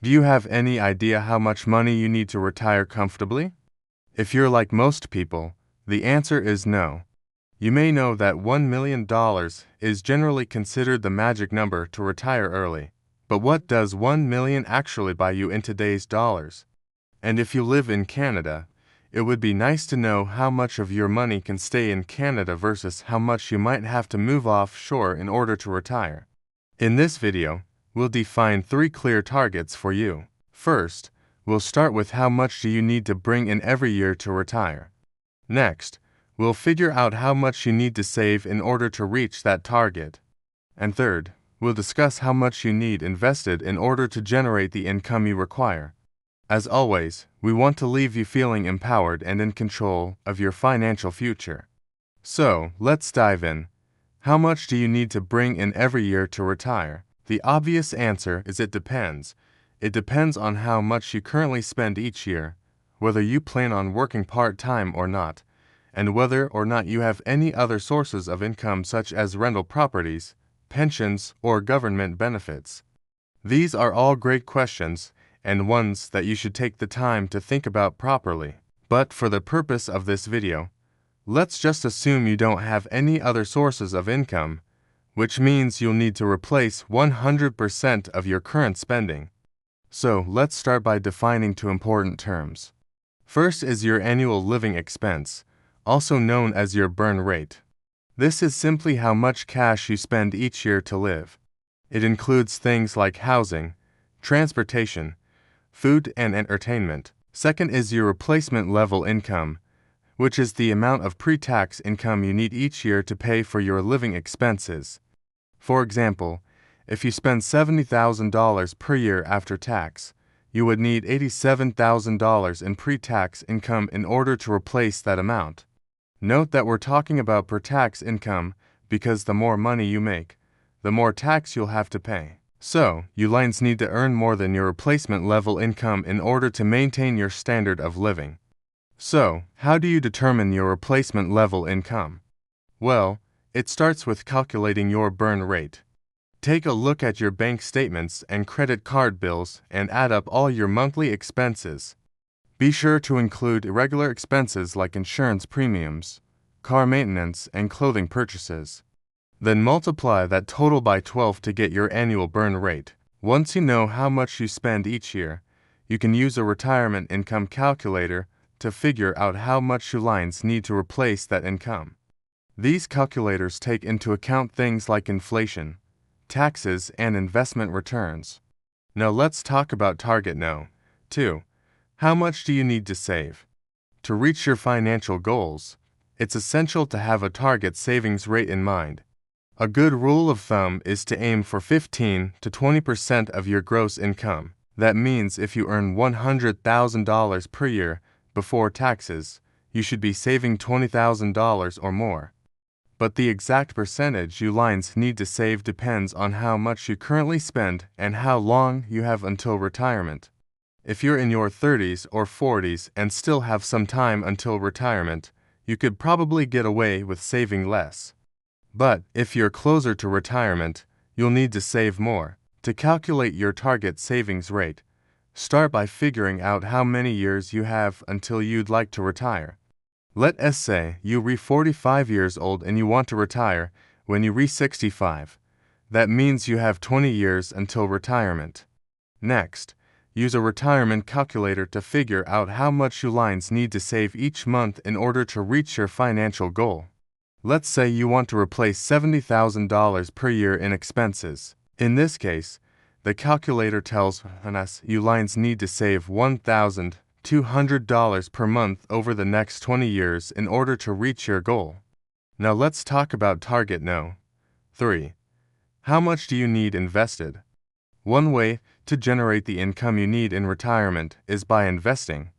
Do you have any idea how much money you need to retire comfortably? If you're like most people, the answer is no. You may know that $1 million is generally considered the magic number to retire early. But what does 1 million actually buy you in today's dollars? And if you live in Canada, it would be nice to know how much of your money can stay in Canada versus how much you might have to move offshore in order to retire. In this video, we'll define 3 clear targets for you. First, we'll start with how much do you need to bring in every year to retire. Next, we'll figure out how much you need to save in order to reach that target. And third, we'll discuss how much you need invested in order to generate the income you require. As always, we want to leave you feeling empowered and in control of your financial future. So, let's dive in. How much do you need to bring in every year to retire? The obvious answer is it depends. It depends on how much you currently spend each year, whether you plan on working part-time or not, and whether or not you have any other sources of income such as rental properties, pensions, or government benefits. These are all great questions and ones that you should take the time to think about properly. But for the purpose of this video, let's just assume you don't have any other sources of income, which means you'll need to replace 100% of your current spending. So let's start by defining 2 important terms. First is your annual living expense, also known as your burn rate. This is simply how much cash you spend each year to live. It includes things like housing, transportation, food, and entertainment. Second is your replacement level income, which is the amount of pre-tax income you need each year to pay for your living expenses. For example, if you spend $70,000 per year after tax, you would need $87,000 in pre-tax income in order to replace that amount. Note that we're talking about per-tax income because the more money you make, the more tax you'll have to pay. So, you lines need to earn more than your replacement level income in order to maintain your standard of living. So, how do you determine your replacement level income? Well, it starts with calculating your burn rate. Take a look at your bank statements and credit card bills and add up all your monthly expenses. Be sure to include irregular expenses like insurance premiums, car maintenance, and clothing purchases. Then multiply that total by 12 to get your annual burn rate. Once you know how much you spend each year, you can use a retirement income calculator to figure out how much your lines need to replace that income. These calculators take into account things like inflation, taxes, and investment returns. Now let's talk about target no. 2. How much do you need to save? To reach your financial goals, it's essential to have a target savings rate in mind. A good rule of thumb is to aim for 15 to 20% of your gross income. That means if you earn $100,000 per year before taxes, you should be saving $20,000 or more. But the exact percentage you lines need to save depends on how much you currently spend and how long you have until retirement. If you're in your 30s or 40s and still have some time until retirement, you could probably get away with saving less. But if you're closer to retirement, you'll need to save more. To calculate your target savings rate, start by figuring out how many years you have until you'd like to retire. Let us say you re 45 years old and you want to retire when you re 65. That means you have 20 years until retirement. Next, use a retirement calculator to figure out how much you lines need to save each month in order to reach your financial goal. Let's say you want to replace $70,000 per year in expenses. In this case, the calculator tells us you lines need to save $1,200 per month over the next 20 years in order to reach your goal. Now let's talk about target no. 3. How much do you need invested? One way to generate the income you need in retirement is by investing.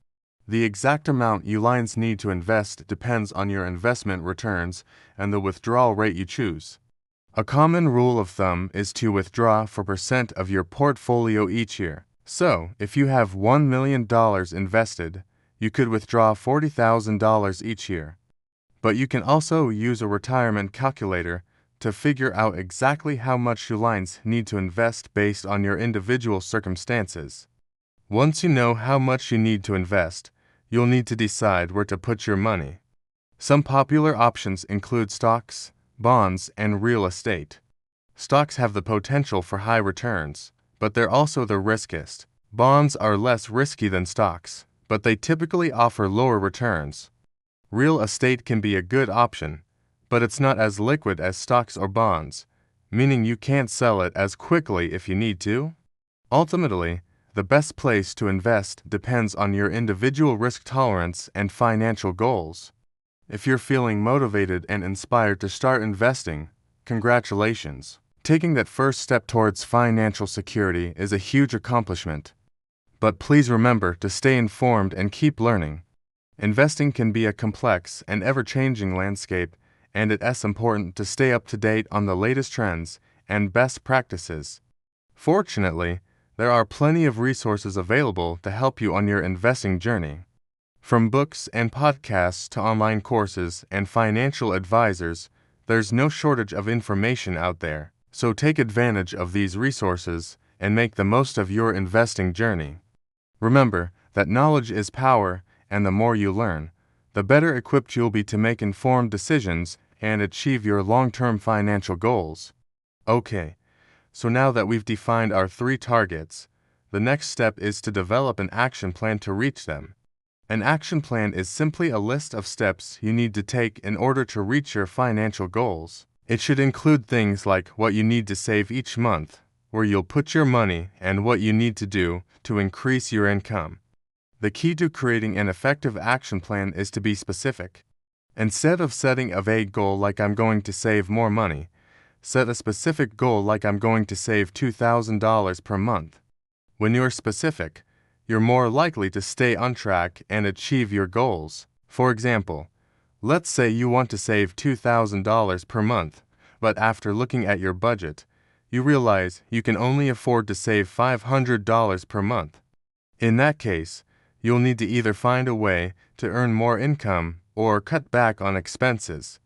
The exact amount you lines need to invest depends on your investment returns and the withdrawal rate you choose. A common rule of thumb is to withdraw 4% of your portfolio each year. So, if you have $1 million invested, you could withdraw $40,000 each year. But you can also use a retirement calculator to figure out exactly how much you need to invest based on your individual circumstances. Once you know how much you need to invest, you'll need to decide where to put your money. Some popular options include stocks, bonds, and real estate. Stocks have the potential for high returns, but they're also the riskiest. Bonds are less risky than stocks, but they typically offer lower returns. Real estate can be a good option, but it's not as liquid as stocks or bonds, meaning you can't sell it as quickly if you need to. Ultimately, the best place to invest depends on your individual risk tolerance and financial goals. If you're feeling motivated and inspired to start investing, congratulations. Taking that first step towards financial security is a huge accomplishment. But please remember to stay informed and keep learning. Investing can be a complex and ever-changing landscape, and it's important to stay up to date on the latest trends and best practices. Fortunately, there are plenty of resources available to help you on your investing journey. From books and podcasts to online courses and financial advisors, there's no shortage of information out there. So take advantage of these resources and make the most of your investing journey. Remember that knowledge is power, and the more you learn, the better equipped you'll be to make informed decisions and achieve your long-term financial goals. Okay, so now that we've defined our 3 targets, the next step is to develop an action plan to reach them. An action plan is simply a list of steps you need to take in order to reach your financial goals. It should include things like what you need to save each month, where you'll put your money, and what you need to do to increase your income. The key to creating an effective action plan is to be specific. Instead of setting a vague goal like I'm going to save more money, set a specific goal like I'm going to save $2,000 per month. When you're specific, you're more likely to stay on track and achieve your goals. For example, let's say you want to save $2,000 per month, but after looking at your budget, you realize you can only afford to save $500 per month. In that case, you'll need to either find a way to earn more income or cut back on expenses.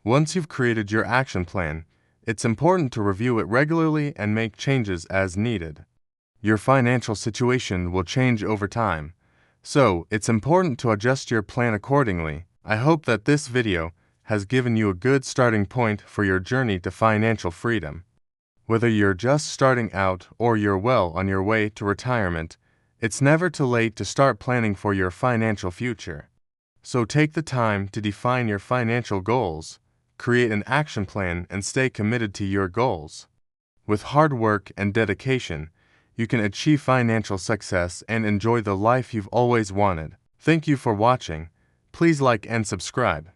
Once you've created your action plan, it's important to review it regularly and make changes as needed. Your financial situation will change over time, so it's important to adjust your plan accordingly. I hope that this video has given you a good starting point for your journey to financial freedom. Whether you're just starting out or you're well on your way to retirement, it's never too late to start planning for your financial future. So take the time to define your financial goals, create an action plan, and stay committed to your goals. With hard work and dedication, you can achieve financial success and enjoy the life you've always wanted. Thank you for watching. Please like and subscribe.